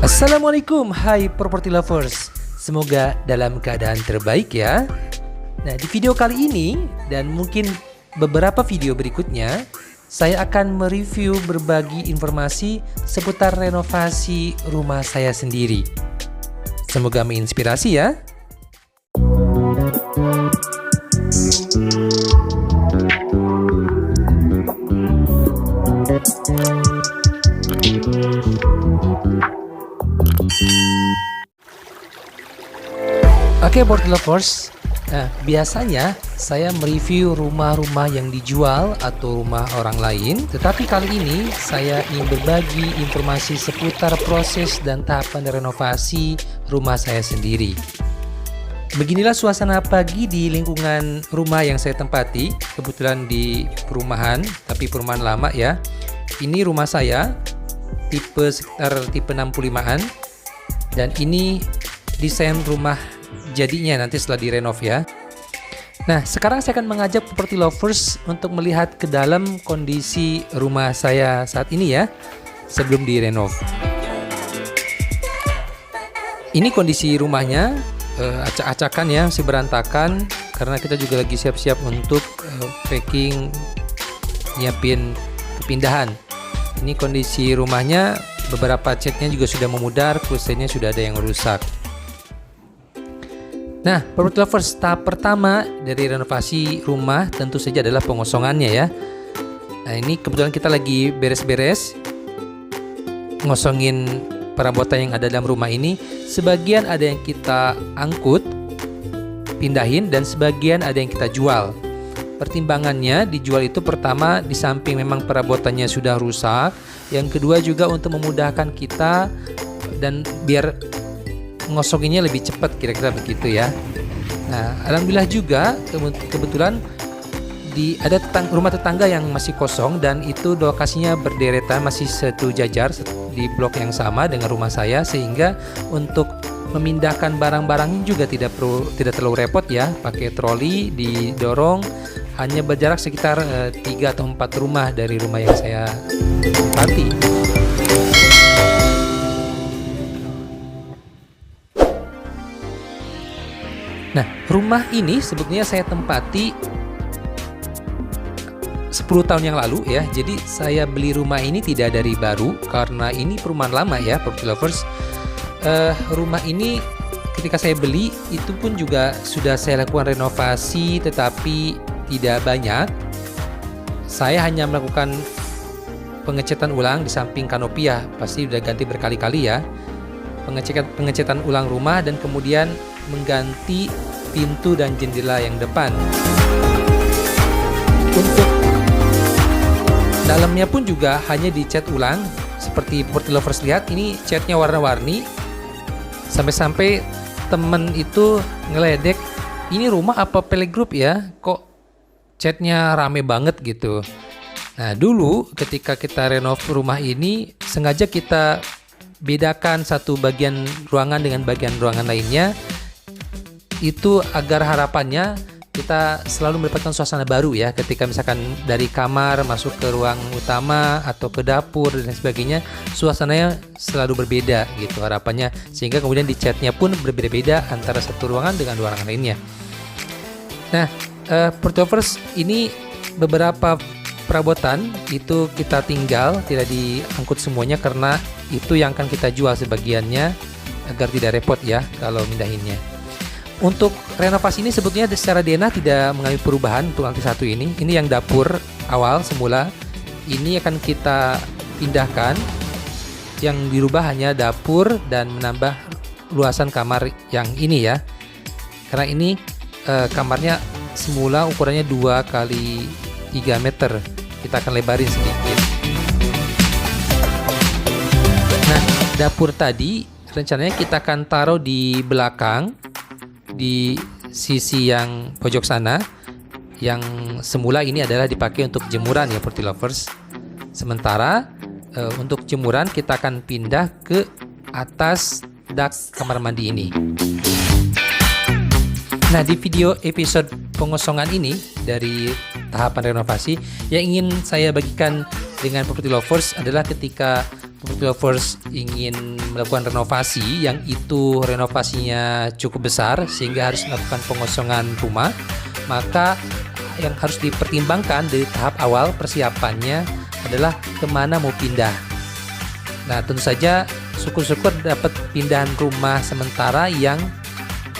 Assalamualaikum, hai property lovers. Semoga dalam keadaan terbaik ya. Nah, di video kali ini dan mungkin beberapa video berikutnya, saya akan mereview berbagi informasi seputar renovasi rumah saya sendiri. Semoga menginspirasi ya. Oke, property lovers. Nah, biasanya saya mereview rumah-rumah yang dijual atau rumah orang lain, tetapi kali ini saya ingin berbagi informasi seputar proses dan tahapan renovasi rumah saya sendiri. Beginilah suasana pagi di lingkungan rumah yang saya tempati, kebetulan di perumahan, tapi perumahan lama ya. Ini rumah saya, sekitar tipe 65-an, dan ini desain rumah jadinya nanti setelah direnov ya. Nah, sekarang saya akan mengajak property lovers untuk melihat ke dalam kondisi rumah saya saat ini ya, sebelum direnov. Ini kondisi rumahnya, acak-acakan ya, masih berantakan karena kita juga lagi siap-siap untuk packing, nyiapin kepindahan. Ini kondisi rumahnya, beberapa catnya juga sudah memudar, kusennya sudah ada yang rusak. Nah, property lovers, tahap pertama dari renovasi rumah tentu saja adalah pengosongannya ya. Nah, ini kebetulan kita lagi beres-beres ngosongin perabotan yang ada dalam rumah ini. Sebagian ada yang kita angkut, pindahin, dan sebagian ada yang kita jual. Pertimbangannya dijual itu pertama di samping memang perabotannya sudah rusak, yang kedua juga untuk memudahkan kita dan biar ngosoginnya lebih cepat, kira-kira begitu ya. Nah, alhamdulillah juga kebetulan ada rumah tetangga yang masih kosong dan itu lokasinya berderetan, masih satu jajar di blok yang sama dengan rumah saya, sehingga untuk memindahkan barang-barangnya juga tidak terlalu repot ya, pakai troli didorong, hanya berjarak sekitar 3 atau 4 rumah dari rumah yang saya tempati. Nah, rumah ini sebetulnya saya tempati 10 tahun yang lalu ya. Jadi saya beli rumah ini tidak dari baru, karena ini perumahan lama ya, property lovers. Rumah ini ketika saya beli itu pun juga sudah saya lakukan renovasi, tetapi tidak banyak. Saya hanya melakukan pengecatan ulang di samping kanopi ya, pasti udah ganti berkali-kali ya. Pengecatan ulang rumah dan kemudian mengganti pintu dan jendela yang depan. Untuk dalamnya pun juga hanya dicat ulang, seperti property lovers lihat ini catnya warna-warni. Sampai-sampai temen itu ngeledek, ini rumah apa playgroup ya, kok catnya rame banget gitu. Nah, dulu ketika kita renov rumah ini sengaja kita bedakan satu bagian ruangan dengan bagian ruangan lainnya, itu agar harapannya kita selalu mendapatkan suasana baru ya, ketika misalkan dari kamar masuk ke ruang utama atau ke dapur dan sebagainya, suasananya selalu berbeda gitu harapannya, sehingga kemudian di catnya pun berbeda-beda antara satu ruangan dengan ruangan lainnya. Nah, property ini beberapa perabotan itu kita tinggal, tidak diangkut semuanya karena itu yang akan kita jual sebagiannya agar tidak repot ya kalau mindahinnya. Untuk renovasi ini sebetulnya secara DNA tidak mengalami perubahan untuk lantai satu ini. Ini yang dapur awal semula. Ini akan kita pindahkan. Yang dirubah hanya dapur dan menambah luasan kamar yang ini ya. Karena ini kamarnya semula ukurannya 2 kali 3 meter. Kita akan lebarin sedikit. Nah, dapur tadi rencananya kita akan taruh di belakang, di sisi yang pojok sana, yang semula ini adalah dipakai untuk jemuran ya property lovers. Sementara untuk jemuran kita akan pindah ke atas dak kamar mandi ini. Nah, di video episode pengosongan ini dari tahapan renovasi yang ingin saya bagikan dengan property lovers adalah ketika property lovers ingin melakukan renovasi yang itu renovasinya cukup besar sehingga harus melakukan pengosongan rumah, maka yang harus dipertimbangkan dari tahap awal persiapannya adalah kemana mau pindah. Nah, tentu saja syukur-syukur dapat pindahan rumah sementara yang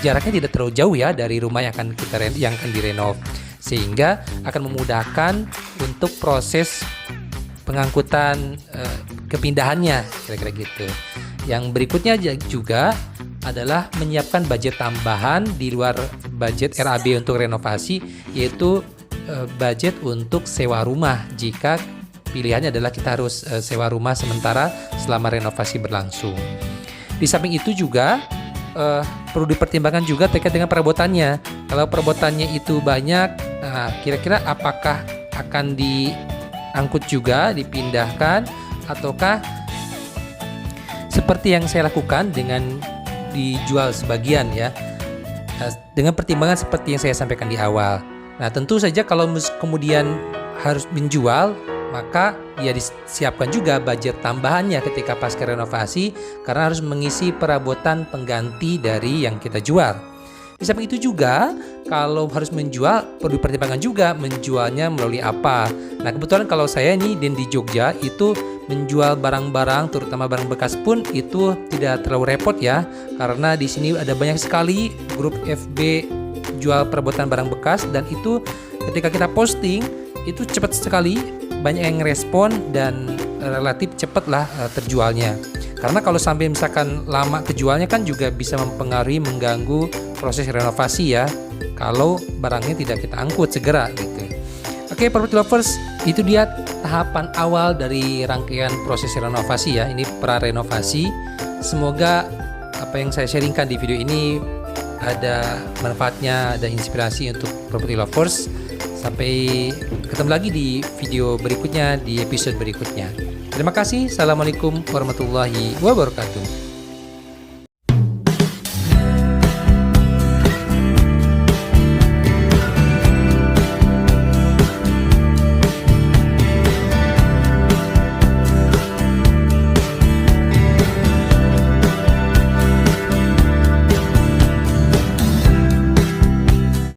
jaraknya tidak terlalu jauh ya dari rumah yang akan direnov, sehingga akan memudahkan untuk proses pengangkutan kepindahannya, kira-kira gitu. Yang berikutnya juga adalah menyiapkan budget tambahan di luar budget RAB untuk renovasi, yaitu budget untuk sewa rumah jika pilihannya adalah kita harus sewa rumah sementara selama renovasi berlangsung. Di samping itu juga perlu dipertimbangkan juga terkait dengan perabotannya. Kalau perabotannya itu banyak, kira-kira apakah akan diangkut juga, dipindahkan, ataukah seperti yang saya lakukan dengan dijual sebagian ya, dengan pertimbangan seperti yang saya sampaikan di awal. Nah, tentu saja kalau kemudian harus menjual, maka ya disiapkan juga budget tambahannya ketika pasca renovasi karena harus mengisi perabotan pengganti dari yang kita jual. Di samping itu juga kalau harus menjual perlu dipertimbangkan juga menjualnya melalui apa. Nah, kebetulan kalau saya nih di Jogja itu menjual barang-barang terutama barang bekas pun itu tidak terlalu repot ya, karena di sini ada banyak sekali grup FB jual perabotan barang bekas dan itu ketika kita posting itu cepat sekali, banyak yang respon dan relatif cepatlah terjualnya. Karena kalau sampai misalkan lama kejualnya kan juga bisa mempengaruhi, mengganggu proses renovasi ya, kalau barangnya tidak kita angkut segera gitu. Oke, property lovers, itu dia tahapan awal dari rangkaian proses renovasi ya. Ini pra renovasi. Semoga apa yang saya sharingkan di video ini ada manfaatnya, ada inspirasi untuk property lovers. Sampai ketemu lagi di video berikutnya, di episode berikutnya. Terima kasih. Assalamualaikum warahmatullahi wabarakatuh.